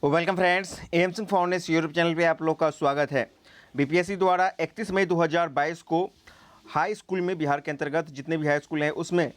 Welcome friends, M Singh foundation YouTube channel पे आप लोग का स्वागत है। बीपीएससी द्वारा 31 मई 2022 को हाई स्कूल में बिहार के अंतर्गत जितने भी हाई स्कूल हैं उसमें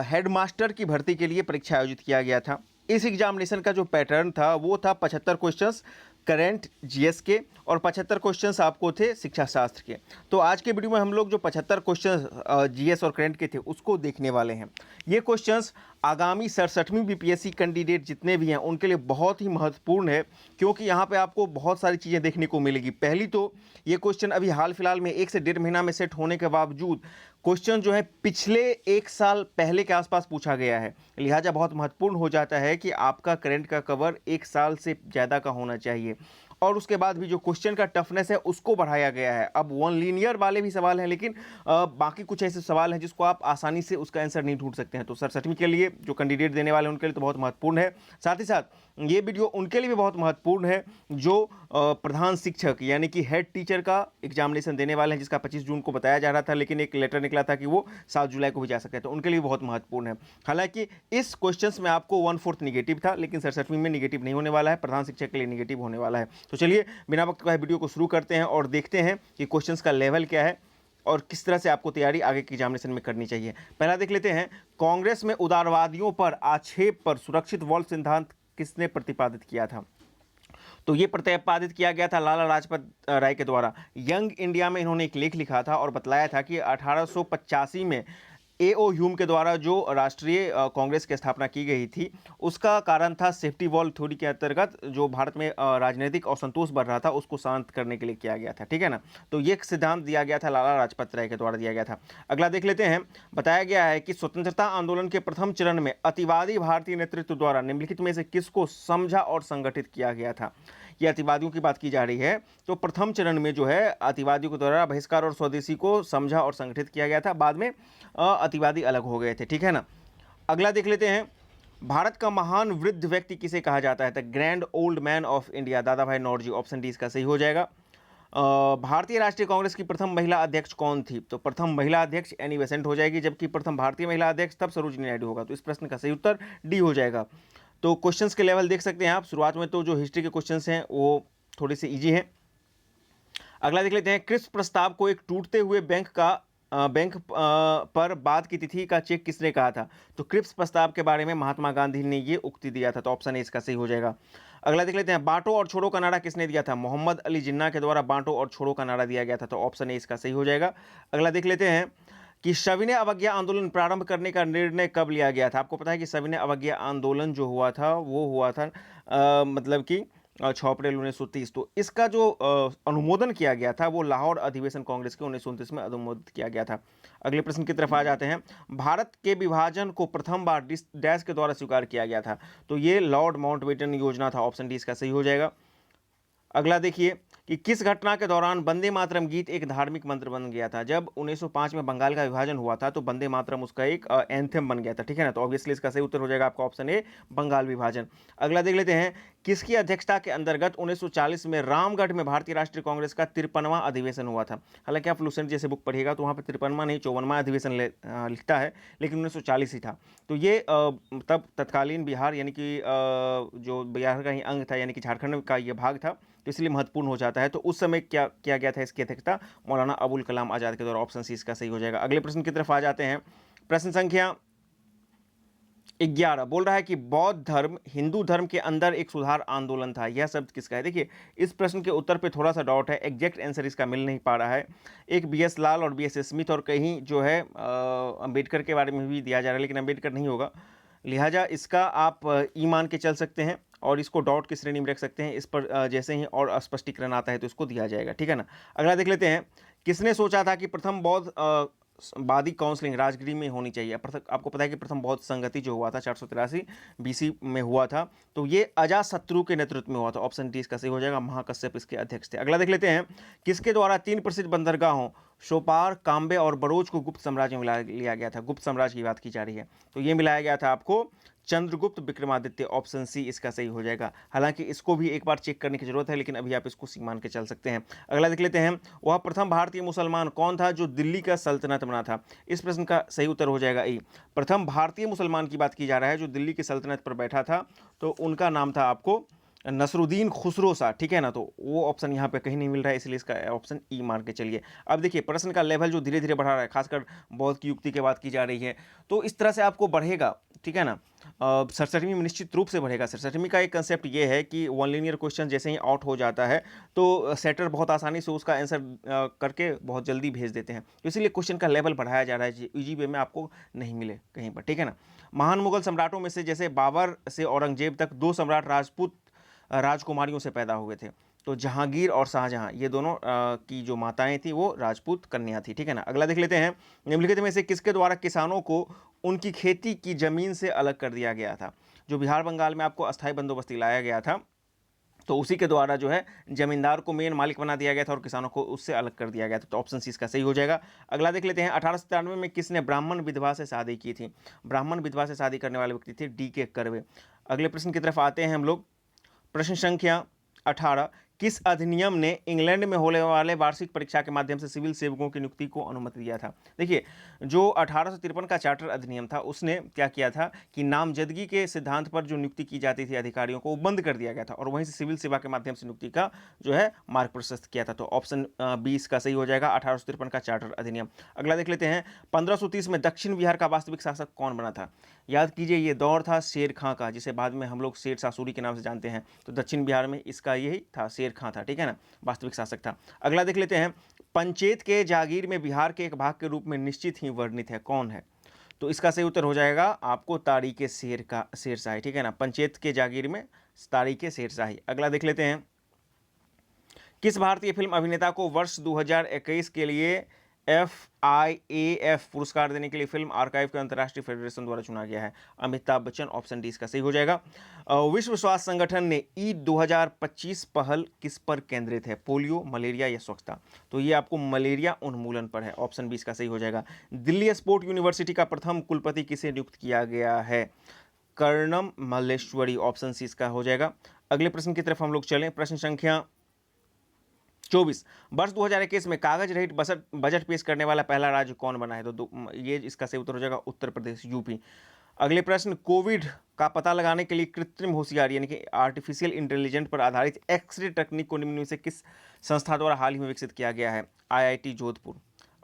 हेड मास्टर की भर्ती के लिए परीक्षा आयोजित किया गया था। इस एग्जामिनेशन का जो पैटर्न था वो था 75 क्वेश्चंस करेंट जीएस के और 75 क्वेश्चंस आपको थे शिक्षा शास्त्र के। तो आज के वीडियो में हम लोग जो 75 क्वेश्चंस जीएस और करेंट के थे उसको देखने वाले हैं। ये क्वेश्चंस आगामी 67वीं बीपीएससी कैंडिडेट जितने भी हैं उनके लिए बहुत ही महत्वपूर्ण है, क्योंकि यहाँ पे आपको बहुत सारी चीज़ें देखने को मिलेगी। पहली तो ये क्वेश्चन अभी हाल फिलहाल में 1 से 1.5 महीना में सेट होने के बावजूद क्वेश्चन जो है पिछले 1 साल पहले के आसपास पूछा गया है, लिहाजा बहुत महत्वपूर्ण हो जाता है कि आपका करंट का कवर 1 साल से ज़्यादा का होना चाहिए। और उसके बाद भी जो क्वेश्चन का टफनेस है उसको बढ़ाया गया है। अब वन लीनियर वाले भी सवाल हैं, लेकिन बाकी कुछ ऐसे सवाल हैं जिसको आप आसानी से उसका आंसर नहीं ढूंढ सकते हैं। तो 67वीं के लिए जो कैंडिडेट देने वाले हैं उनके लिए तो बहुत महत्वपूर्ण है। साथ ही साथ ये वीडियो उनके लिए भी बहुत महत्वपूर्ण है जो प्रधान शिक्षक यानी कि हेड टीचर का एग्जामिनेशन देने वाले हैं, जिसका 25 जून को बताया जा रहा था, लेकिन एक लेटर निकला था कि वो 7 जुलाई को भी जा सकते हैं। तो उनके लिए बहुत महत्वपूर्ण है। हालांकि इस क्वेश्चंस में आपको 1/4 निगेटिव था, लेकिन 67वीं में निगेटिव नहीं होने वाला है, प्रधान शिक्षक के लिए निगेटिव होने वाला है। तो चलिए बिना वक्त का वीडियो को शुरू करते हैं और देखते हैं कि क्वेश्चंस का लेवल क्या है और किस तरह से आपको तैयारी आगे की एग्जामिनेशन में करनी चाहिए। पहला देख लेते हैं, कांग्रेस में उदारवादियों पर आक्षेप पर सुरक्षित वॉल्व सिद्धांत किसने प्रतिपादित किया था? तो ये प्रतिपादित किया गया था लाला लाजपत राय के द्वारा। यंग इंडिया में इन्होंने एक लेख लिखा था और बतलाया था कि 1885 में एओ ह्यूम के द्वारा जो राष्ट्रीय कांग्रेस की स्थापना की गई थी उसका कारण था सेफ्टी वॉल्व थ्योरी के अंतर्गत जो भारत में राजनीतिक असंतोष बढ़ रहा था उसको शांत करने के लिए किया गया था। ठीक है ना। तो ये सिद्धांत दिया गया था लाला लाजपत राय के द्वारा दिया गया था। अगला देख लेते हैं, बताया गया है कि स्वतंत्रता आंदोलन के प्रथम चरण में अतिवादी भारतीय नेतृत्व द्वारा निम्नलिखित में से किसको समझा और संगठित किया गया था? ये अतिवादियों की बात की जा रही है। तो प्रथम चरण में जो है अतिवादियों के द्वारा बहिष्कार और स्वदेशी को समझा और संगठित किया गया था, बाद में अतिवादी अलग हो गए थे। ठीक है ना। अगला देख लेते हैं, भारत का महान वृद्ध व्यक्ति किसे कहा जाता है? The grand old man of India, दादा भाई नौरोजी। ऑप्शन डी इसका सही हो जाएगा। भारतीय राष्ट्रीय कांग्रेस की प्रथम महिला अध्यक्ष कौन थी? तो प्रथम महिला अध्यक्ष एनी बेसेंट हो जाएगी, जबकि प्रथम भारतीय महिला अध्यक्ष तब सरोजिनी नायडू होगा। तो इस प्रश्न का सही उत्तर डी हो जाएगा। तो क्वेश्चंस के लेवल देख सकते हैं आप। शुरुआत में तो जो हिस्ट्री के क्वेश्चंस हैं वो थोड़े से इजी हैं। अगला देख लेते हैं, क्रिप्स प्रस्ताव को एक टूटते हुए बैंक पर बाद की तिथि का चेक किसने कहा था? तो क्रिप्स प्रस्ताव के बारे में महात्मा गांधी ने ये उक्ति दिया था। तो ऑप्शन ए इसका सही हो जाएगा। अगला देख लेते हैं, बांटो और छोड़ो का नारा किसने दिया था? मोहम्मद अली जिन्ना के द्वारा बांटो और छोड़ो का नारा दिया गया था। तो ऑप्शन ए इसका सही हो जाएगा। अगला देख लेते हैं कि सविनय अवज्ञा आंदोलन प्रारंभ करने का निर्णय कब लिया गया था? आपको पता है कि सविनय अवज्ञा आंदोलन जो हुआ था वो हुआ था मतलब कि 6 अप्रैल 1930। तो इसका जो अनुमोदन किया गया था वो लाहौर अधिवेशन कांग्रेस के 1929 में अनुमोदित किया गया था। अगले प्रश्न की तरफ आ जाते हैं, भारत के विभाजन को प्रथम बार डैश के द्वारा स्वीकार किया गया था? तो ये लॉर्ड माउंटबेटन योजना था। ऑप्शन डी इसका सही हो जाएगा। अगला देखिए कि किस घटना के दौरान वंदे मातरम गीत एक धार्मिक मंत्र बन गया था? जब 1905 में बंगाल का विभाजन हुआ था तो वंदे मातरम उसका एक एंथम बन गया था। ठीक है ना। तो ऑब्वियसली इसका सही उत्तर हो जाएगा आपका ऑप्शन ए, बंगाल विभाजन। अगला देख लेते हैं, किसकी अध्यक्षता के अंतर्गत 1940 में रामगढ़ में भारतीय राष्ट्रीय कांग्रेस का 53वां अधिवेशन हुआ था? हालांकि आप लुसेंट जैसे बुक पढ़िएगा तो वहाँ पर 53वां नहीं 54वां अधिवेशन लिखता है, लेकिन 1940 ही था। तो ये तब तत्कालीन बिहार यानी कि जो बिहार का ही अंग था यानी कि झारखंड का ये भाग था, तो इसलिए महत्वपूर्ण हो जाता है। तो उस समय क्या किया गया था इसकी अध्यक्षता? मौलाना अबुल कलाम आजाद के द्वारा। ऑप्शन सी इसका सही हो जाएगा। अगले प्रश्न की तरफ आ जाते हैं, प्रश्न संख्या 11 बोल रहा है कि बौद्ध धर्म हिंदू धर्म के अंदर एक सुधार आंदोलन था, यह शब्द किसका है? देखिए इस प्रश्न के उत्तर पे थोड़ा सा डाउट है, एग्जैक्ट आंसर इसका मिल नहीं पा रहा है। एक बीएस लाल और बीएस स्मिथ और कहीं जो है अंबेडकर के बारे में भी दिया जा रहा है, लेकिन अंबेडकर नहीं होगा, लिहाजा इसका आप ई मान के चल सकते हैं और इसको डॉट की श्रेणी में रख सकते हैं। इस पर जैसे ही और स्पष्टीकरण आता है तो इसको दिया जाएगा। ठीक है ना। अगला देख लेते हैं, किसने सोचा था कि प्रथम बौद्ध वादी काउंसलिंग राजगिरी में होनी चाहिए? आपको पता है कि प्रथम बौद्ध संगति जो हुआ था 483 बीसी में हुआ था, तो ये अजातशत्रु के नेतृत्व में हुआ था। ऑप्शन डी इसका सही हो जाएगा। महाकश्यप इसके अध्यक्ष थे। अगला देख लेते हैं, किसके द्वारा 3 प्रसिद्ध बंदरगाहों सोपार, काम्बे और बरोज को गुप्त साम्राज्य में लिया गया था? गुप्त साम्राज्य की बात की जा रही है। तो ये मिलाया गया था आपको चंद्रगुप्त विक्रमादित्य। ऑप्शन सी इसका सही हो जाएगा। हालांकि इसको भी एक बार चेक करने की जरूरत है, लेकिन अभी आप इसको सी मान के चल सकते हैं। अगला देख लेते हैं, वह प्रथम भारतीय मुसलमान कौन था जो दिल्ली का सल्तनत बना था? इस प्रश्न का सही उत्तर हो जाएगा ई। प्रथम भारतीय मुसलमान की बात की जा रहा है जो दिल्ली की सल्तनत पर बैठा था, तो उनका नाम था आपको नसरुद्दीन खुसरो शाह, ठीक है ना, तो वो ऑप्शन यहाँ पे कहीं नहीं मिल रहा है, इसलिए इसका ऑप्शन ई मान के चलिए। अब देखिए प्रश्न का लेवल जो धीरे धीरे बढ़ा रहा है, खासकर बौद्ध की युक्ति की बात की जा रही है, तो इस तरह से आपको बढ़ेगा, ठीक है ना। 67वीं में निश्चित रूप से बढ़ेगा। 67वीं का एक कंसेप्ट ये है कि वन लीनियर क्वेश्चन जैसे ही आउट हो जाता है तो सेटर बहुत आसानी से उसका आंसर करके बहुत जल्दी भेज देते हैं, तो इसीलिए क्वेश्चन का लेवल बढ़ाया जा रहा है, इजी वे में आपको नहीं मिले कहीं पर, ठीक है ना। महान मुगल सम्राटों में से जैसे बाबर से औरंगजेब तक दो सम्राट राजपूत राजकुमारियों से पैदा हुए थे, तो जहांगीर और शाहजहां ये दोनों की जो माताएं थी वो राजपूत कन्या थी, ठीक है ना। अगला देख लेते हैं, निम्नलिखित में से किसके द्वारा किसानों को उनकी खेती की जमीन से अलग कर दिया गया था। जो बिहार बंगाल में आपको अस्थायी बंदोबस्ती लाया गया था, तो उसी के द्वारा जो है जमींदार को मेन मालिक बना दिया गया था और किसानों को उससे अलग कर दिया गया था, तो ऑप्शन सी इसका सही हो जाएगा। अगला देख लेते हैं, 1897 में किसने ब्राह्मण विधवा से शादी की थी। ब्राह्मण विधवा से शादी करने वाले व्यक्ति थे D.K. कर्वे। अगले प्रश्न की तरफ आते हैं हम लोग, प्रश्न संख्या 18, किस अधिनियम ने इंग्लैंड में होने वाले वार्षिक परीक्षा के माध्यम से सिविल सेवकों की नियुक्ति को अनुमति दिया था। देखिए जो 1853 का चार्टर अधिनियम था उसने क्या किया था कि नामजदगी के सिद्धांत पर जो नियुक्ति की जाती थी अधिकारियों को, वो बंद कर दिया गया था और वहीं से सिविल सेवा के माध्यम से नियुक्ति का जो है मार्ग प्रशस्त किया था, तो ऑप्शन 20 का सही हो जाएगा, 1853 का चार्टर अधिनियम। अगला देख लेते हैं, 1530 में दक्षिण बिहार का वास्तविक शासक कौन बना था। याद कीजिए ये दौर था शेर खां का, जिसे बाद में हम लोग शेर शाह सूरी के नाम से जानते हैं, तो दक्षिण बिहार में इसका यही था, शेर खां था, ठीक है ना, वास्तविक शासक था। अगला देख लेते हैं, पंचेत के जागीर में बिहार के एक भाग के रूप में निश्चित ही वर्णित है, कौन है। तो इसका सही उत्तर हो जाएगा आपको तारीके शेरशाही, ठीक है ना, पंचेत के जागीर में तारीके शेरशाही। अगला देख लेते हैं, किस भारतीय फिल्म अभिनेता को वर्ष 2021 के लिए FIAF पुरस्कार देने के लिए फिल्म आर्काइव के अंतर्राष्ट्रीय फेडरेशन द्वारा चुना गया है। अमिताभ बच्चन, ऑप्शन डी इसका सही हो जाएगा। विश्व स्वास्थ्य संगठन ने ईद 2025 पहल किस पर केंद्रित है, पोलियो, मलेरिया या स्वच्छता। तो ये आपको मलेरिया उन्मूलन पर है, ऑप्शन बी इसका सही हो जाएगा। दिल्ली स्पोर्ट यूनिवर्सिटी का प्रथम कुलपति किसे नियुक्त किया गया है, कर्णम मल्लेश्वरी, ऑप्शन सी इसका हो जाएगा। अगले प्रश्न की तरफ हम लोग चलें, प्रश्न संख्या 24, वर्ष 2021 में कागज रहित बजट पेश करने वाला पहला राज्य कौन बना है, तो ये इसका सही उत्तर हो जाएगा उत्तर प्रदेश, यूपी। अगले प्रश्न, कोविड का पता लगाने के लिए कृत्रिम होशियारी यानी कि आर्टिफिशियल इंटेलिजेंस पर आधारित एक्सरे तकनीक को निम्न में से किस संस्था द्वारा हाल ही में विकसित किया गया है, IIT जोधपुर।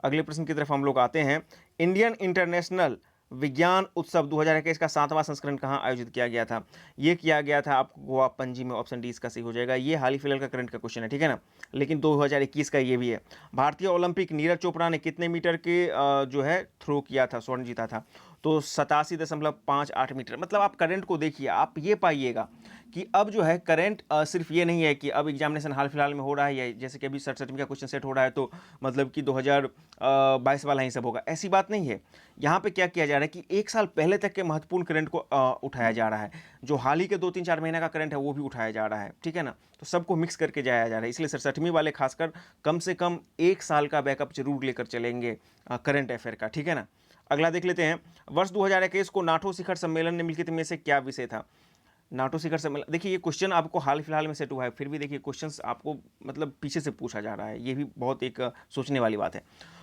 अगले प्रश्न की तरफ हम लोग आते हैं, इंडियन इंटरनेशनल विज्ञान उत्सव 2021 का 7वां संस्करण कहाँ आयोजित किया गया था। ये किया गया था आपको गोवा पणजी में, ऑप्शन डी इसका सही हो जाएगा। ये हाल ही फिलहाल का करंट का क्वेश्चन है, ठीक है ना, लेकिन 2021 का ये भी है। भारतीय ओलंपिक नीरज चोपड़ा ने कितने मीटर के जो है थ्रो किया था, स्वर्ण जीता था, तो 87.58 मीटर। मतलब आप करंट को देखिए, आप ये पाइएगा कि अब जो है करंट सिर्फ ये नहीं है कि अब एग्जामिनेशन हाल फिलहाल में हो रहा है, या जैसे कि अभी 67 का क्वेश्चन सेट हो रहा है तो मतलब कि 2022 वाला ही सब होगा, ऐसी बात नहीं है। यहाँ पे क्या किया जा रहा है कि एक साल पहले तक के महत्वपूर्ण करंट को उठाया जा रहा है, जो हाल ही के 2-3-4 महीना का करंट है वो भी उठाया जा रहा है, ठीक है ना, तो सबको मिक्स करके जाया जा रहा है। इसलिए 67वीं वाले खासकर कम से कम एक साल का बैकअप जरूर लेकर चलेंगे करंट अफेयर का, ठीक है ना। अगला देख लेते हैं, वर्ष 2021 को नाटो शिखर सम्मेलन निम्नलिखित में से क्या विषय था। नाटो शिखर सम्मेलन, देखिए ये क्वेश्चन आपको हाल फिलहाल में सेट हुआ है, फिर भी देखिए क्वेश्चंस आपको मतलब पीछे से पूछा जा रहा है, ये भी बहुत एक सोचने वाली बात है।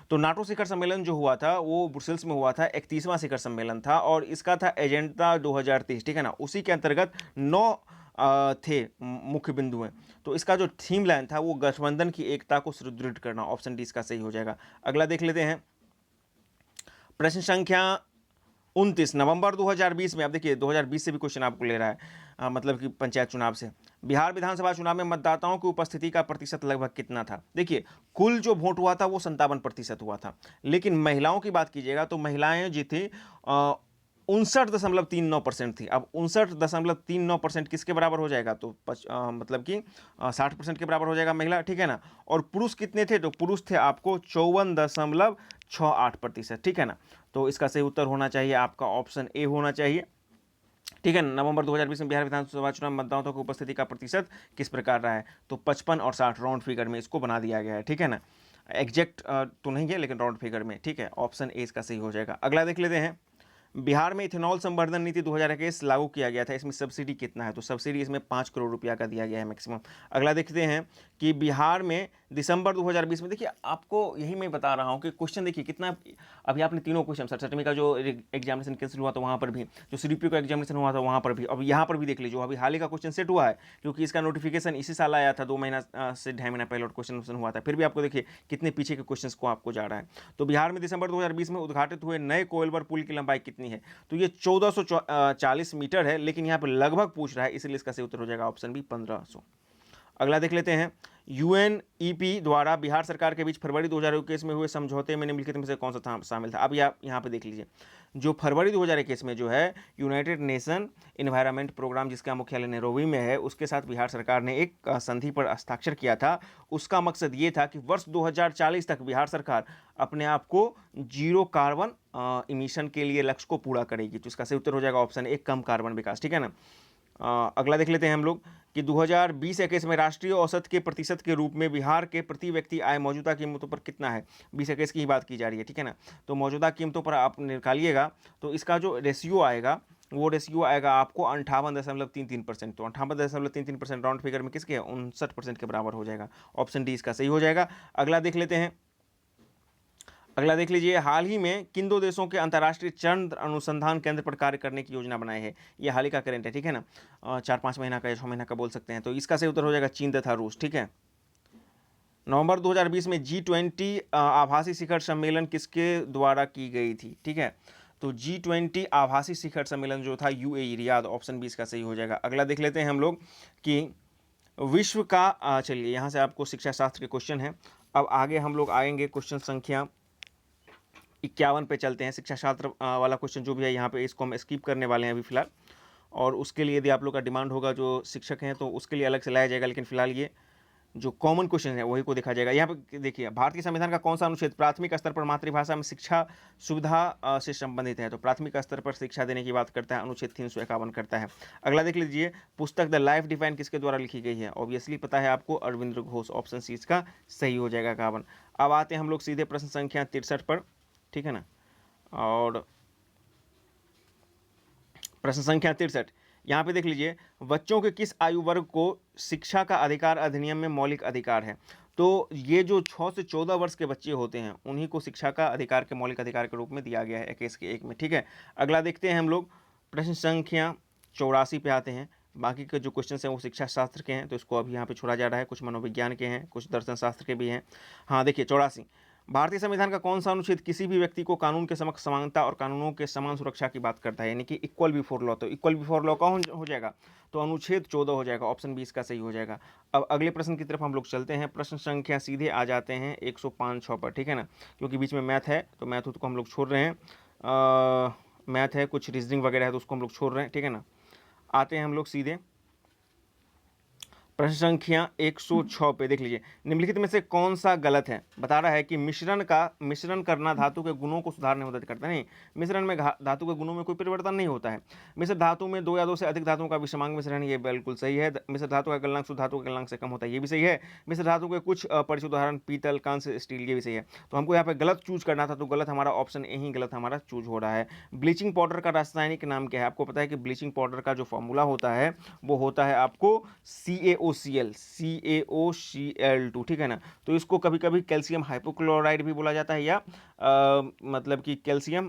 तो नाटो शिखर सम्मेलन जो हुआ था वो ब्रुसेल्स में हुआ था, 31वां शिखर सम्मेलन था और इसका था एजेंडा 2023, ठीक है ना। उसी के अंतर्गत 9 थे मुख्य बिंदु हैं, तो इसका जो थीम लाइन था वो गठबंधन की एकता को सुदृढ़ करना, ऑप्शन डी इसका सही हो जाएगा। अगला देख लेते हैं, प्रश्न संख्या 29, नवंबर 2020 में, अब देखिए 2020 से भी क्वेश्चन आपको ले रहा है, मतलब कि पंचायत चुनाव से, बिहार विधानसभा चुनाव में मतदाताओं की उपस्थिति का प्रतिशत लगभग कितना था। देखिए कुल जो वोट हुआ था वो 57% हुआ था, लेकिन महिलाओं की बात कीजिएगा तो महिलाएं जी थी 59.39% थी। अब 59.39% किसके बराबर हो जाएगा, तो मतलब कि 60% के बराबर हो जाएगा महिला, ठीक है ना। और पुरुष कितने थे, तो पुरुष थे आपको 54.68%, ठीक है ना। तो इसका सही उत्तर होना चाहिए आपका ऑप्शन ए होना चाहिए, ठीक है। नवंबर 2020 में बिहार विधानसभा चुनाव में मतदाताओं की उपस्थिति का प्रतिशत किस प्रकार रहा है, तो 55 और 60 राउंड फिगर में इसको बना दिया गया है, ठीक है ना। एग्जैक्ट तो नहीं है लेकिन राउंड फिगर में, ठीक है, ऑप्शन ए इसका सही हो जाएगा। अगला देख लेते हैं, बिहार में इथेनॉल संवर्धन नीति 2021 लागू किया गया था, इसमें सब्सिडी कितना है? तो सब्सिडी इसमें 5 करोड़ रुपया का दिया गया है मैक्सिमम। अगला देखते हैं कि बिहार में दिसंबर 2020 में, देखिए आपको यही मैं बता रहा हूँ कि क्वेश्चन देखिए कितना, अभी आपने तीनों क्वेश्चन 67वीं का जो एग्जामिनेशन कैंसिल हुआ था वहाँ पर भी, जो सीडीपी का एग्जामिनेशन हुआ था वहाँ पर भी, अब यहाँ पर भी देख लीजिए, अभी हाल ही का क्वेश्चन सेट हुआ है क्योंकि इसका नोटिफिकेशन इसी साल आया था, 2 महीना से 2.5 महीना पहले क्वेश्चन हुआ था, फिर भी आपको देखिए कितने पीछे के क्वेश्चन को आपको जा रहा है। तो बिहार में दिसंबर 2020 में उद्घाटित हुए नए कोइलवर पुल की लंबाई कितनी है? तो ये 1440 मीटर है, लेकिन यहाँ पर लगभग पूछ रहा है, इसलिए इसका सही उत्तर हो जाएगा ऑप्शन बी 1500। अगला देख लेते हैं, यूएनईपी द्वारा बिहार सरकार के बीच फरवरी 2021 में हुए समझौते में निम्नलिखित में से कौन सा शामिल था? अब यहाँ पे देख लीजिए, जो फरवरी 2021 में जो है यूनाइटेड नेशन इन्वायरमेंट प्रोग्राम, जिसका मुख्यालय नैरोबी में है, उसके साथ बिहार सरकार ने एक संधि पर हस्ताक्षर किया था। उसका मकसद ये था कि वर्ष 2040 तक बिहार सरकार अपने आप को जीरो कार्बन इमिशन के लिए लक्ष्य को पूरा करेगी। तो इसका सही उत्तर हो जाएगा ऑप्शन ए, कम कार्बन विकास। ठीक है ना। अगला देख लेते हैं हम लोग कि 2020-21 में राष्ट्रीय औसत के प्रतिशत के रूप में बिहार के प्रति व्यक्ति आय मौजूदा कीमतों पर कितना है? 2021 की ही बात की जा रही है, ठीक है ना। तो मौजूदा कीमतों पर आप निकालिएगा तो इसका जो रेशियो आएगा वो रेशियो आएगा आपको 58.33%। तो 58.33% राउंड फिगर में किसके 59% के बराबर हो जाएगा। ऑप्शन डी इसका सही हो जाएगा। अगला देख लेते हैं, अगला देख लीजिए, हाल ही में किन 2 देशों के अंतर्राष्ट्रीय चंद्र अनुसंधान केंद्र पर कार्य करने की योजना बनाई है? ये हाल ही का करेंट है, ठीक है ना, 4-5 महीना का या 6 महीना का बोल सकते हैं। तो इसका सही उत्तर हो जाएगा चीन तथा रूस। ठीक है। नवंबर 2020 में G20 आभासी शिखर सम्मेलन किसके द्वारा की गई थी? ठीक है, तो G20 आभासी शिखर सम्मेलन जो था यूएई रियाद, ऑप्शन बी इसका सही हो जाएगा। अगला देख लेते हैं हम लोग कि विश्व का, चलिए यहाँ से आपको शिक्षा शास्त्र के क्वेश्चन है। अब आगे हम लोग आएंगे क्वेश्चन संख्या 51 पे चलते हैं। शिक्षा शास्त्र वाला क्वेश्चन जो भी है यहाँ पे, इसको हम स्किप करने वाले हैं अभी फिलहाल, और उसके लिए यदि आप लोग का डिमांड होगा जो शिक्षक हैं तो उसके लिए अलग से लाया जाएगा, लेकिन फिलहाल ये जो कॉमन क्वेश्चन है वही को देखा जाएगा। यहाँ पे देखिए, भारतीय संविधान का कौन सा अनुच्छेद प्राथमिक स्तर पर मातृभाषा में शिक्षा सुविधा से संबंधित है? तो प्राथमिक स्तर पर शिक्षा देने की बात करता है, अनुच्छेद 351 करता है। अगला देख लीजिए, पुस्तक द लाइफ डिफाइन किसके द्वारा लिखी गई है? ऑब्वियसली पता है आपको, अरविंद घोष, ऑप्शन सी इसका सही हो जाएगा 51। अब आते हैं हम लोग सीधे प्रश्न संख्या 63 पर, ठीक है ना। और प्रश्न संख्या 63, यहाँ पे देख लीजिए, बच्चों के किस आयु वर्ग को शिक्षा का अधिकार अधिनियम में मौलिक अधिकार है? तो ये जो 6 से 14 वर्ष के बच्चे होते हैं उन्हीं को शिक्षा का अधिकार के मौलिक अधिकार के रूप में दिया गया है 21 के 1 में। ठीक है। अगला देखते हैं हम लोग, प्रश्न संख्या 84 पे आते हैं। बाकी के जो क्वेश्चन हैं वो शिक्षा शास्त्र के हैं, तो इसको अभी यहाँ पे छोड़ा जा रहा है। कुछ मनोविज्ञान के हैं, कुछ दर्शन शास्त्र के भी हैं। हाँ देखिए 84, भारतीय संविधान का कौन सा अनुच्छेद किसी भी व्यक्ति को कानून के समक्ष समानता और कानूनों के समान सुरक्षा की बात करता है, यानी कि इक्वल बिफोर लॉ? तो इक्वल बिफोर लॉ कौन हो जाएगा? तो अनुच्छेद 14 हो जाएगा, ऑप्शन बी इसका सही हो जाएगा। अब अगले प्रश्न की तरफ हम लोग चलते हैं। प्रश्न संख्या सीधे आ जाते हैं 105-6 पर, ठीक है ना, क्योंकि बीच में मैथ है तो मैथ को हम लोग छोड़ रहे हैं, मैथ है, कुछ रीजनिंग वगैरह है तो उसको हम लोग छोड़ रहे हैं, ठीक है ना। आते हैं हम लोग सीधे प्रश्न संख्या 106 पे, देख लीजिए, निम्नलिखित में से कौन सा गलत है? बता रहा है कि मिश्रण करना धातु के गुणों को सुधारने में मदद करता है। नहीं, मिश्रण में धातु के गुणों में कोई परिवर्तन नहीं होता है। मिश्र धातु में 2 या 2 से अधिक धातुओं का विषमांग मिश्रण, ये बिल्कुल सही है। मिश्र धातु का गलनांक शुद्ध धातु के गलनांक से कम होता है, ये भी सही है। मिश्र धातु के कुछ परिचित उदाहरण पीतल, कांस्य, स्टील, ये भी सही है। तो हमको यहाँ पे गलत चूज करना था, तो गलत हमारा ऑप्शन ए ही गलत हमारा चूज हो रहा है। ब्लीचिंग पाउडर का रासायनिक नाम क्या है? आपको पता है कि ब्लीचिंग पाउडर का जो फॉर्मूला होता है वो होता है आपको CaOCl, ठीक है ना। तो इसको कभी कभी कैल्शियम हाइपोक्लोराइड भी बोला जाता है, या मतलब कि कैल्शियम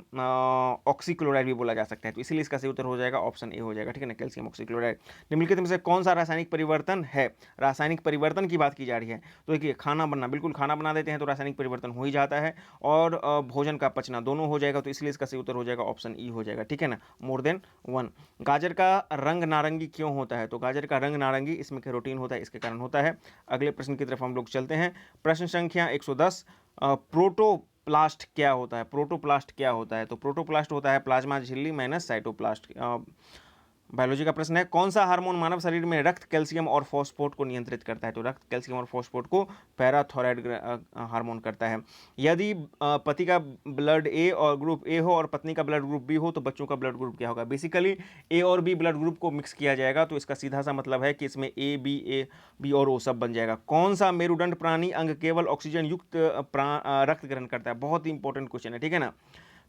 ऑक्सीक्लोराइड भी बोला जा सकता है। तो इसीलिए इसका सही उत्तर हो जाएगा ऑप्शन ए हो जाएगा, ठीक है ना, कैल्शियम ऑक्सीक्लोराइड। निम्नलिखित में से कौन सा रासायनिक परिवर्तन है? रासायनिक परिवर्तन की बात की जा रही है, तो देखिए, खाना बनना, बिल्कुल खाना बना देते हैं तो रासायनिक परिवर्तन हो ही जाता है, और भोजन का पचना, दोनों हो जाएगा। तो इसलिए इसका सही उत्तर हो जाएगा ऑप्शन ई हो जाएगा, ठीक है ना, मोर देन 1। गाजर का रंग नारंगी क्यों होता है? तो गाजर का रंग नारंगी, इसमें कैरोटीन होता है, इसके कारण होता है। अगले प्रश्न की तरफ हम लोग चलते हैं। प्रश्न संख्या 110, प्रोटोप्लास्ट क्या होता है? प्रोटोप्लास्ट क्या होता है? तो प्रोटोप्लास्ट होता है प्लाज्मा झिल्ली माइनस साइटोप्लास्ट। बायोलॉजी का प्रश्न है, कौन सा हार्मोन मानव शरीर में रक्त कैल्शियम और फॉस्फोट को नियंत्रित करता है? तो रक्त कैल्शियम और फॉस्फोट को पैराथायराइड हार्मोन करता है। यदि पति का ब्लड ए और ग्रुप ए हो और पत्नी का ब्लड ग्रुप बी हो तो बच्चों का ब्लड ग्रुप क्या होगा? बेसिकली ए और बी ब्लड ग्रुप को मिक्स किया जाएगा, तो इसका सीधा सा मतलब है कि इसमें ए बी और ओ सब बन जाएगा। कौन सा मेरुदंड प्राणी अंग केवल ऑक्सीजन युक्त रक्त ग्रहण करता है? बहुत ही इंपॉर्टेंट क्वेश्चन है, ठीक है ना।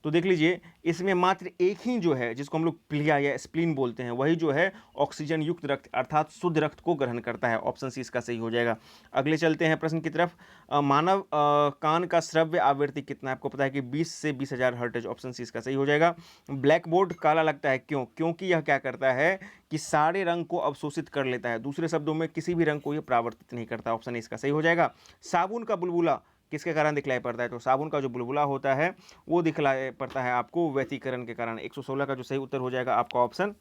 तो देख लीजिए इसमें मात्र एक ही जो है जिसको हम लोग प्लिया या स्प्लीन बोलते हैं वही जो है ऑक्सीजन युक्त रक्त अर्थात शुद्ध रक्त को ग्रहण करता है। ऑप्शन सी इसका सही हो जाएगा। अगले चलते हैं प्रश्न की तरफ। मानव कान का श्रव्य आवृत्ति कितना है? आपको पता है कि 20 से 20,000 हर्ट्ज। ऑप्शन सी इसका सही हो जाएगा। ब्लैक बोर्ड काला लगता है क्यों? क्योंकि यह क्या करता है कि सारे रंग को अवशोषित कर लेता है, दूसरे शब्दों में किसी भी रंग को यह परावर्तित नहीं करता। ऑप्शन ए इसका सही हो जाएगा। साबुन का बुलबुला किसके कारण दिखलाई पड़ता है? तो साबुन का जो बुलबुला होता है वो दिखलाई पड़ता है आपको व्यतिकरण के कारण। 116 का जो सही उत्तर हो जाएगा आपका ऑप्शन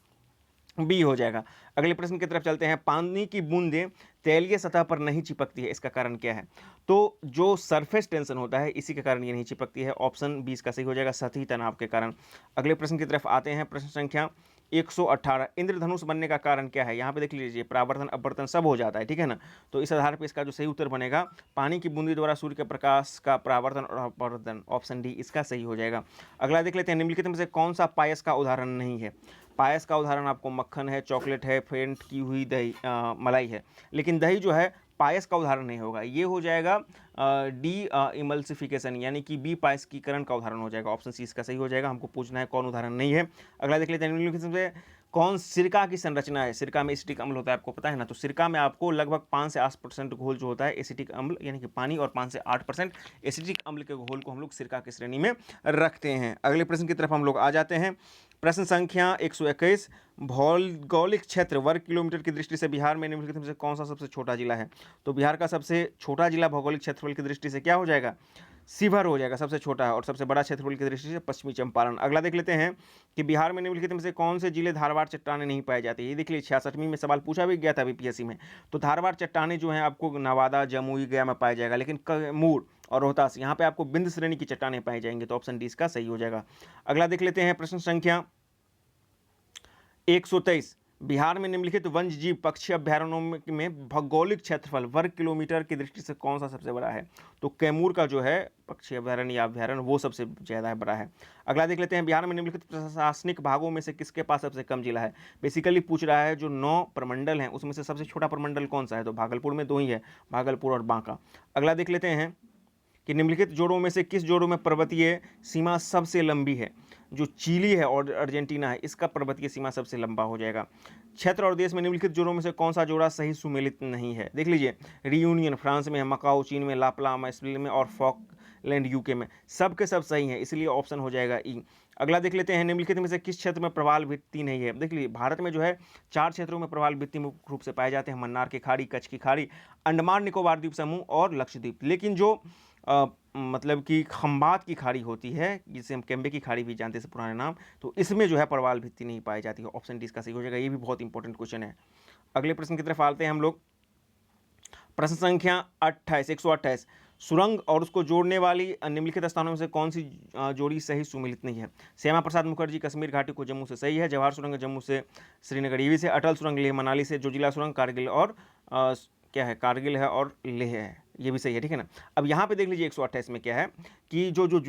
बी हो जाएगा। अगले प्रश्न की तरफ चलते हैं। पानी की बूंदें तैलीय सतह पर नहीं चिपकती है, इसका कारण क्या है? तो जो सरफेस टेंशन होता है इसी के कारण ये नहीं चिपकती है। ऑप्शन बी इसका सही हो जाएगा, सतही तनाव के कारण। अगले प्रश्न की तरफ आते हैं। प्रश्न संख्या 118। इंद्रधनुष बनने का कारण क्या है? यहाँ पे देख लीजिए परावर्तन अपवर्तन सब हो जाता है, ठीक है ना। तो इस आधार पर इसका जो सही उत्तर बनेगा पानी की बूंदी द्वारा सूर्य के प्रकाश का परावर्तन और अपवर्तन। ऑप्शन डी इसका सही हो जाएगा। अगला देख लेते हैं। निम्नलिखित में से कौन सा पायस का उदाहरण नहीं है? पायस का उदाहरण आपको मक्खन है, चॉकलेट है, फेंट की हुई दही मलाई है, लेकिन दही जो है पायस का उदाहरण नहीं होगा। ये हो जाएगा डी इमल्सिफिकेशन यानी कि बी पायस्कीकरण का उदाहरण हो जाएगा। ऑप्शन सी इसका सही हो जाएगा। हमको पूछना है कौन उदाहरण नहीं है। अगला देख लेते हैं। निम्नलिखित में कौन सिरका की संरचना है? सिरका में एसिटिक अम्ल होता है, आपको पता है ना। तो सिरका में आपको लगभग 5 से 8% घोल जो होता है एसिटिक अम्ल यानी कि पानी, और 5 से 8% एसिटिक अम्ल के घोल को हम लोग सिरका की श्रेणी में रखते हैं। अगले प्रश्न की तरफ हम लोग आ जाते हैं। प्रश्न संख्या 121। भौगोलिक क्षेत्र वर्ग किलोमीटर की दृष्टि से बिहार में निम्नलिखित में से कौन सा सबसे छोटा जिला है? तो बिहार का सबसे छोटा जिला भौगोलिक क्षेत्रफल की दृष्टि से क्या हो जाएगा? शिवहर हो जाएगा, सबसे छोटा है। और सबसे बड़ा क्षेत्रफल की दृष्टि से पश्चिमी चंपारण। अगला देख लेते हैं कि बिहार में निम्नलिखित में से कौन से जिले धारवाड़ चट्टानें नहीं पाई जाती? ये देख लीजिए 66वीं में सवाल पूछा भी गया था बीपीएससी में। तो धारवाड़ चट्टानें जो हैं आपको नवादा, जमुई, गया में पाया जाएगा, लेकिन कैमूर और रोहतास यहाँ पे आपको बिंद श्रेणी की चट्टानें पाई जाएंगी। तो ऑप्शन डी इसका सही हो जाएगा। अगला देख लेते हैं। प्रश्न संख्या 123। बिहार में निम्नलिखित वन्य जीव पक्षी अभ्यारण्यों में भौगोलिक क्षेत्रफल वर्ग किलोमीटर की दृष्टि से कौन सा सबसे बड़ा है? तो कैमूर का जो है पक्षी अभ्यारण्य या अभ्यारण्य वो सबसे ज़्यादा बड़ा है। अगला देख लेते हैं। बिहार में निम्नलिखित प्रशासनिक भागों में से किसके पास सबसे कम जिला है? बेसिकली पूछ रहा है जो 9 प्रमंडल हैं उसमें से सबसे छोटा प्रमंडल कौन सा है? तो भागलपुर में 2 ही है, भागलपुर और बांका। अगला देख लेते हैं कि निम्नलिखित जोड़ों में से किस जोड़ों में पर्वतीय सीमा सबसे लंबी है? जो चिली है और अर्जेंटीना है इसका पर्वतीय सीमा सबसे लंबा हो जाएगा। क्षेत्र और देश में निम्नलिखित जोड़ों में से कौन सा जोड़ा सही सुमेलित नहीं है? देख लीजिए रियूनियन फ्रांस में है, मकाओ चीन में, लापलाम स्पेन में और फॉकलैंड यूके में, सब के सब सही हैं, इसलिए ऑप्शन हो जाएगा ई। अगला देख लेते हैं। निम्नलिखित में से किस क्षेत्र में प्रवाल भित्ति नहीं है? देख लीजिए भारत में जो है 4 क्षेत्रों में प्रवाल भित्ति मुख्य रूप से पाए जाते हैं। मन्नार की खाड़ी, कच्छ की खाड़ी, अंडमान निकोबार द्वीप समूह और लक्षद्वीप। लेकिन जो मतलब कि खंबात की खाड़ी होती है जिसे हम केम्बे की खाड़ी भी जानते हैं पुराने नाम, तो इसमें जो है प्रवाल भित्ति नहीं पाई जाती है। ऑप्शन डी इसका सही हो जाएगा। ये भी बहुत इंपॉर्टेंट क्वेश्चन है। अगले प्रश्न की तरफ आते हैं हम लोग। प्रश्न संख्या 128। सुरंग और उसको जोड़ने वाली निम्नलिखित स्थानों में से कौन सी जोड़ी सही सुमेलित नहीं है? श्यामा प्रसाद मुखर्जी कश्मीर घाटी को जम्मू से सही है, जवाहर सुरंग जम्मू से श्रीनगर ईवी से, अटल सुरंग लेह मनाली से, जोजिला सुरंग कारगिल और क्या है कारगिल है और लेह है, ये भी सही है, ठीक है ना। अब यहाँ पे देख लीजिए 128 में क्या है कि जो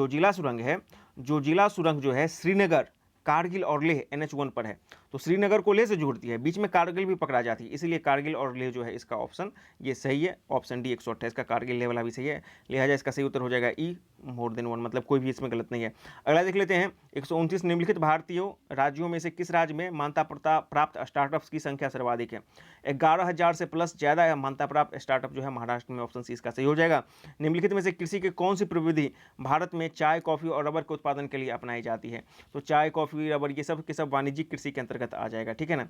जिला सुरंग है, जो जिला सुरंग जो है श्रीनगर, कारगिल और लेह NH1 पर है। तो श्रीनगर को लेह से जोड़ती है, बीच में कारगिल भी पकड़ा जाती है, इसलिए कारगिल और लेह जो है इसका ऑप्शन ये सही है। ऑप्शन डी 128 का कारगिल लेह वाला भी सही है, लिहाजा इसका सही उत्तर हो जाएगा ई (+1), मतलब कोई भी इसमें गलत नहीं है। अगला देख लेते हैं 129। निम्नलिखित भारतीय राज्यों में से किस राज्य में मान्यता प्राप्त स्टार्टअप्स की संख्या सर्वाधिक है? 11,000 से प्लस ज़्यादा है मान्यता प्राप्त स्टार्टअप जो है महाराष्ट्र में। ऑप्शन सी इसका सही हो जाएगा। निम्नलिखित में से कृषि की कौन सी प्रविधि भारत में चाय, कॉफी और रबर के उत्पादन के लिए अपनाई जाती है? तो चाय, कॉफी, रबर ये सब के सब वाणिज्यिक कृषि के अंतर्गत आ जाएगा, ठीक है ना।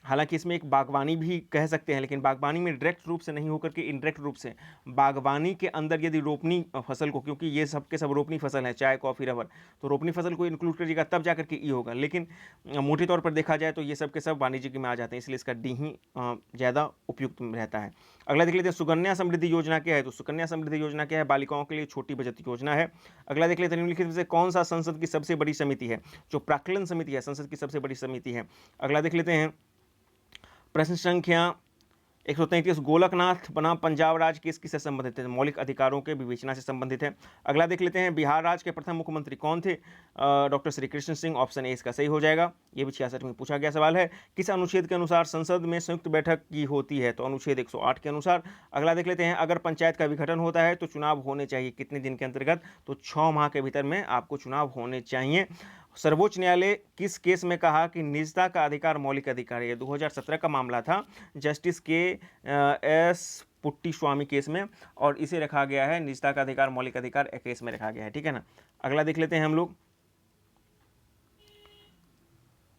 हालांकि इसमें एक बागवानी भी कह सकते हैं, लेकिन बागवानी में डायरेक्ट रूप से नहीं होकर के इनडायरेक्ट रूप से बागवानी के अंदर यदि रोपनी फसल को, क्योंकि ये सब के सब रोपनी फसल है चाय, कॉफी, रबर, तो रोपनी फसल को इंक्लूड करिएगा तब जाकर के ई होगा। लेकिन मोटे तौर पर देखा जाए तो ये सब के सब वाणिज्यिक में आ जाते हैं, इसलिए इसका डी ही ज़्यादा उपयुक्त रहता है। अगला देख लेते हैं सुकन्या समृद्धि योजना क्या है? तो सुकन्या समृद्धि योजना क्या है? बालिकाओं के लिए छोटी बचत योजना है। अगला देख लेते हैं निम्नलिखित में से कौन सा संसद की सबसे बड़ी समिति है? जो प्राक्कलन समिति है संसद की सबसे बड़ी समिति है। अगला देख लेते हैं प्रश्न संख्या 133 गोलकनाथ बनाम पंजाब राज्य केस किससे संबंधित है? मौलिक अधिकारों के विवेचना से संबंधित है। अगला देख लेते हैं, बिहार राज्य के प्रथम मुख्यमंत्री कौन थे? Doctor Shri Krishna Singh, option A इसका सही हो जाएगा। ये भी 66 में पूछा गया सवाल है। किस अनुच्छेद के अनुसार संसद में संयुक्त बैठक की होती है? तो अनुच्छेद 108 के अनुसार। अगला देख लेते हैं, अगर पंचायत का विघटन होता है तो चुनाव होने चाहिए कितने दिन के अंतर्गत? तो 6 माह के भीतर में आपको चुनाव होने चाहिए। सर्वोच्च न्यायालय किस केस में कहा कि निजता का अधिकार मौलिक अधिकार है? 2017 का मामला था, जस्टिस के एस पुट्टी स्वामी केस में, और इसे रखा गया है निजता का अधिकार मौलिक अधिकार केस में रखा गया है, ठीक है ना। अगला देख लेते हैं हम लोग,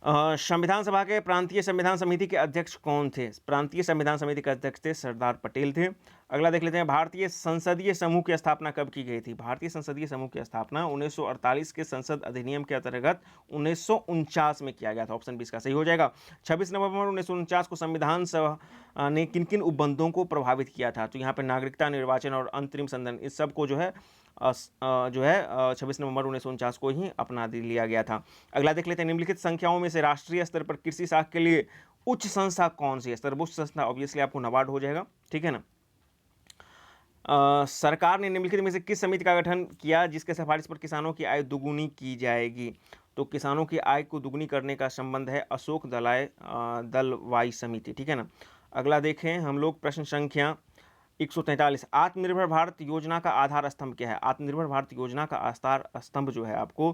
संविधान सभा के प्रांतीय संविधान समिति के अध्यक्ष कौन थे? प्रांतीय संविधान समिति के अध्यक्ष थे सरदार पटेल थे। अगला देख लेते हैं, भारतीय संसदीय समूह की स्थापना कब की गई थी? भारतीय संसदीय समूह की स्थापना 1948 के संसद अधिनियम के अंतर्गत 1949 में किया गया था। ऑप्शन 20 का सही हो जाएगा। 26 नवंबर 1949 को संविधान सभा ने किन किन उपबंधों को प्रभावित किया था? तो यहाँ पर नागरिकता, निर्वाचन और अंतरिम सदन, इस सब को जो है 26 नवंबर 1949 को ही अपना लिया गया था। अगला देख लेते हैं, निम्नलिखित संख्याओं में से राष्ट्रीय स्तर पर कृषि शाख के लिए उच्च संस्था कौन सी है? सर्वोच्च संस्था ऑब्वियसली आपको नाबार्ड हो जाएगा, ठीक है ना। सरकार ने निम्नलिखित में से किस समिति का गठन किया जिसके सिफारिश पर किसानों की आय दुगुनी की जाएगी? तो किसानों की आय को दुगुनी करने का संबंध है अशोक दलवाई समिति, ठीक है ना। अगला देखें हम लोग, प्रश्न संख्या 143, आत्मनिर्भर भारत योजना का आधार स्तंभ क्या है? आत्मनिर्भर भारत योजना का आधार स्तंभ जो है आपको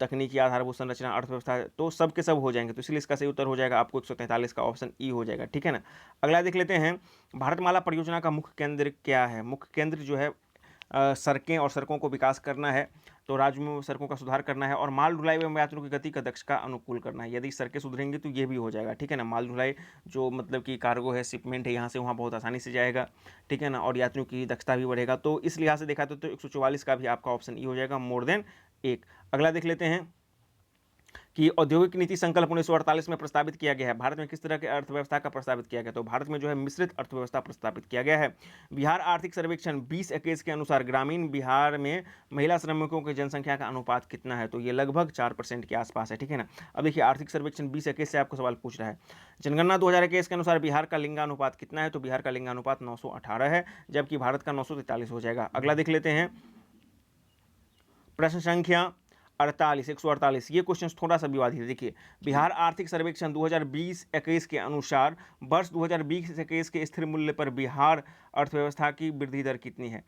तकनीकी आधारभूत संरचना, अर्थव्यवस्था, तो सब के सब हो जाएंगे, तो इसलिए इसका सही उत्तर हो जाएगा आपको 143 का ऑप्शन ई हो जाएगा, ठीक है ना। अगला देख लेते हैं, भारतमाला परियोजना का मुख्य केंद्र क्या है? मुख्य केंद्र जो है सड़कें और सड़कों को विकास करना है, तो राज्य में सड़कों का सुधार करना है, और माल ढुलाई एवं यात्रियों की गति का दक्षता अनुकूल करना है। यदि सड़कें सुधरेंगी तो ये भी हो जाएगा, ठीक है ना। माल ढुलाई जो मतलब कि कार्गो है, शिपमेंट है, यहाँ से वहाँ बहुत आसानी से जाएगा, ठीक है ना, और यात्रियों की दक्षता भी बढ़ेगा। तो इस लिहाज से देखा तो 144 का भी आपका ऑप्शन ई हो जाएगा, मोर देन 1। अगला देख लेते हैं कि औद्योगिक नीति संकल्प 1948 में प्रस्तावित किया गया है। भारत में किस तरह की अर्थव्यवस्था का प्रस्तावित किया गया? तो भारत में जो है मिश्रित अर्थव्यवस्था प्रस्तावित किया गया है। बिहार आर्थिक सर्वेक्षण 2021 के अनुसार ग्रामीण बिहार में महिला श्रमिकों की जनसंख्या का अनुपात कितना है? तो ये लगभग 4% के आसपास है, ठीक है ना। अब देखिए, आर्थिक सर्वेक्षण 2021 से आपको सवाल पूछ रहा है। जनगणना 2021 के अनुसार बिहार का लिंगानुपात कितना है? तो बिहार का लिंगानुपात 918 है, जबकि भारत का 943 हो जाएगा। अगला देख लेते हैं, प्रश्न संख्या 148, ये क्वेश्चन थोड़ा सा विवादित है। देखिए, बिहार आर्थिक सर्वेक्षण 2020-21 के अनुसार वर्ष 2020-21 के स्थिर मूल्य पर बिहार अर्थव्यवस्था की वृद्धि दर कितनी है?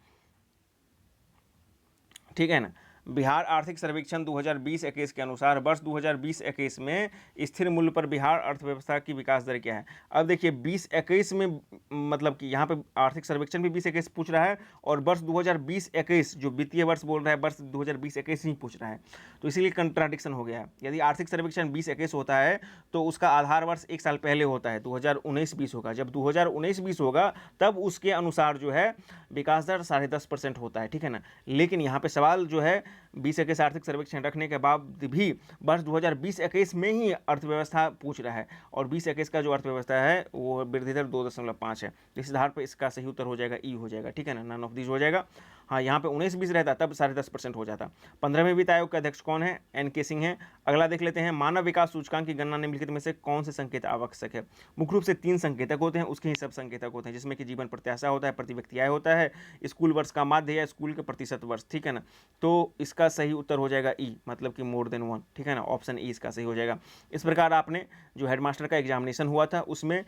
ठीक है ना। बिहार आर्थिक सर्वेक्षण 2020-21 के अनुसार वर्ष 2020-21 में स्थिर मूल्य पर बिहार अर्थव्यवस्था की विकास दर क्या है? अब देखिए, 2021 में मतलब कि यहाँ पे आर्थिक सर्वेक्षण भी 2021 पूछ रहा है, और वर्ष 2020-21 जो वित्तीय वर्ष बोल रहा है वर्ष 2020-21 ही पूछ रहा है, तो इसीलिए कंट्राडिक्शन हो गया है। यदि आर्थिक सर्वेक्षण 2021 होता है तो उसका आधार वर्ष एक साल पहले होता है, 2019-20 होगा। जब 2019-20 होगा तब उसके अनुसार जो है विकास दर 10.5% होता है, ठीक है ना। लेकिन यहाँ पे सवाल जो है 2021 आर्थिक सर्वेक्षण रखने के बाद भी वर्ष 2020-21 में ही अर्थव्यवस्था पूछ रहा है, और 2021 का जो अर्थव्यवस्था है वो वृद्धि दर 2.5 है। इस आधार पर इसका सही उत्तर हो जाएगा ई हो जाएगा, ठीक है ना, नन ऑफ दिस हो जाएगा। हाँ, यहाँ पे 19-20 रहता तब 10.5% हो जाता। 15वें वित्त आयोग के अध्यक्ष कौन है? NK सिंह है। अगला देख लेते हैं, मानव विकास सूचकांक की गणना निम्नलिखित में से कौन से संकेत आवश्यक है? मुख्य रूप से 3 संकेतक होते हैं, उसके ही सब संकेतक होते हैं, जिसमें कि जीवन प्रत्याशा होता है, प्रति व्यक्ति आय होता है, स्कूल वर्ष का माध्य या स्कूल के प्रतिशत वर्ष, ठीक है ना। तो इसका सही उत्तर हो जाएगा ई, मतलब कि मोर देन 1, ठीक है ना, ऑप्शन ई इसका सही हो जाएगा। इस प्रकार आपने जो हेडमास्टर का एग्जामिनेशन हुआ था उसमें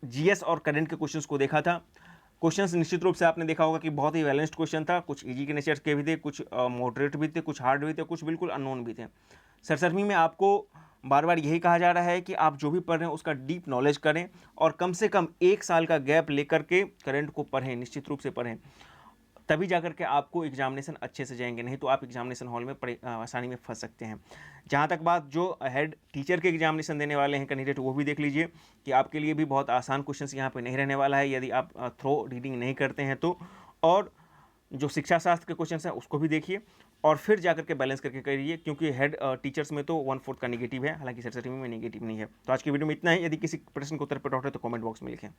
GS और करंट के क्वेश्चंस को देखा था। क्वेश्चंस निश्चित रूप से आपने देखा होगा कि बहुत ही बैलेंस्ड क्वेश्चन था, कुछ इजी के नेचर के भी थे, कुछ मॉडरेट भी थे, कुछ हार्ड भी थे, कुछ बिल्कुल अननोन भी थे। सरसरमी में आपको बार बार यही कहा जा रहा है कि आप जो भी पढ़ रहे हैं उसका डीप नॉलेज करें, और कम से कम 1 साल का गैप लेकर के करंट को पढ़ें, निश्चित रूप से पढ़ें, तभी जाकर के आपको एग्जामिनेशन अच्छे से जाएंगे, नहीं तो आप एग्जामिनेशन हॉल में आसानी में फंस सकते हैं। जहाँ तक बात जो हेड टीचर के एग्जामिनेशन देने वाले हैं कैंडिडेट, वो भी देख लीजिए कि आपके लिए भी बहुत आसान क्वेश्चंस यहाँ पे नहीं रहने वाला है यदि आप थ्रो रीडिंग नहीं करते हैं तो। और जो शिक्षा शास्त्र के क्वेश्चन हैं उसको भी देखिए, और फिर जाकर के बैलेंस करके करिए, क्योंकि हेड टीचर्स में तो 1/4 का नेगेटिव है, हालांकि सरसरी में नेगेटिव नहीं है। तो आज की वीडियो में इतना ही। यदि किसी प्रश्न को उत्तर पर डाउट है तो कमेंट बॉक्स में लिखें।